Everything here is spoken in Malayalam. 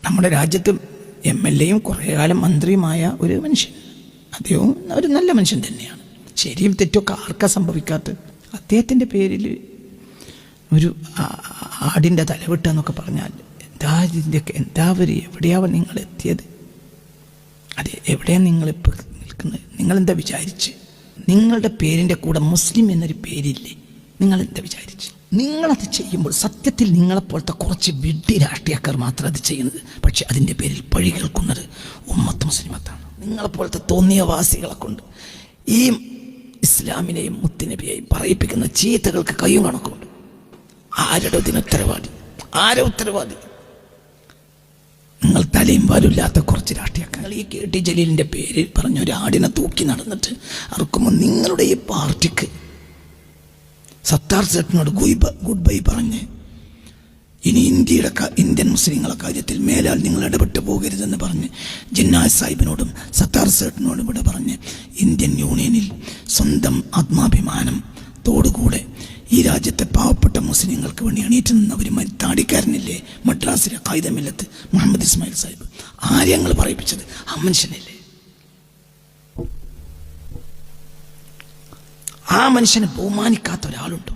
നമ്മുടെ രാജ്യത്ത് MLA-യും കുറേ കാലം മന്ത്രിയുമായ ഒരു മനുഷ്യൻ, അദ്ദേഹം ഒരു നല്ല മനുഷ്യൻ തന്നെയാണ്. ശരിയും തെറ്റൊക്കെ ആർക്കാ സംഭവിക്കാത്തത്? അദ്ദേഹത്തിൻ്റെ പേരിൽ ഒരു ആടിൻ്റെ തലവിട്ട എന്നൊക്കെ പറഞ്ഞാൽ എന്താ ഇതിൻ്റെയൊക്കെ എവിടെയാവും നിങ്ങൾ എത്തിയത്? അതെ, എവിടെയാണ് നിങ്ങളിപ്പോൾ നിൽക്കുന്നത്? നിങ്ങളെന്താ വിചാരിച്ച്? നിങ്ങളുടെ പേരിൻ്റെ കൂടെ മുസ്ലിം എന്നൊരു പേരില്ലേ? നിങ്ങളെന്താ വിചാരിച്ച്? നിങ്ങളത് ചെയ്യുമ്പോൾ സത്യത്തിൽ നിങ്ങളെപ്പോലത്തെ കുറച്ച് വിഡ്ഢി രാഷ്ട്രീയക്കാർ മാത്രം അത് ചെയ്യുന്നത്. പക്ഷെ അതിൻ്റെ പേരിൽ പഴി കേൾക്കുന്നത് ഉമ്മത്ത് മുസ്ലിമത്താണ്. നിങ്ങളെപ്പോലത്തെ തോന്നിയ വാസികളെ കൊണ്ട് ഈ ഇസ്ലാമിനെയും മുത്തുനബിയെയും പറയിപ്പിക്കുന്ന ചീത്തകൾക്ക് കയ്യും കണക്കുണ്ട്. ആരുടെ ഉത്തരവാദി? ഉത്തരവാദി? നിങ്ങൾ തലയും വാലില്ലാത്ത കുറച്ച് രാഷ്ട്രീയക്കാർ. ഈ KT ജലീലിൻ്റെ പേരിൽ പറഞ്ഞ ഒരു ആടിനെ തൂക്കി നടന്നിട്ട് അറുക്കുമ്പോൾ നിങ്ങളുടെ ഈ പാർട്ടിക്ക് സത്താർ സേട്ടിനോട് ഗുഡ് ബൈ പറഞ്ഞ് ഇനി ഇന്ത്യൻ മുസ്ലിങ്ങളെ കാര്യത്തിൽ മേലാൽ നിങ്ങൾ ഇടപെട്ട് പോകരുതെന്ന് പറഞ്ഞ് ജിന്നാസ് സാഹിബിനോടും സത്താർ സേട്ടിനോടും ഇവിടെ പറഞ്ഞ് ഇന്ത്യൻ യൂണിയനിൽ സ്വന്തം ആത്മാഭിമാനത്തോടുകൂടെ ഈ രാജ്യത്തെ പാവപ്പെട്ട മുസ്ലിങ്ങൾക്ക് വേണ്ടി എണീറ്റ് നിന്ന ഒരു താടിക്കാരനില്ലേ മദ്രാസിലെ ഖായിദമില്ലത്ത് മുഹമ്മദ് ഇസ്മായിൽ സാഹിബ്? ആര്യങ്ങൾ പറയിപ്പിച്ചത് ആ മനുഷ്യനല്ലേ? ആ മനുഷ്യനെ ബഹുമാനിക്കാത്ത ഒരാളുണ്ടോ?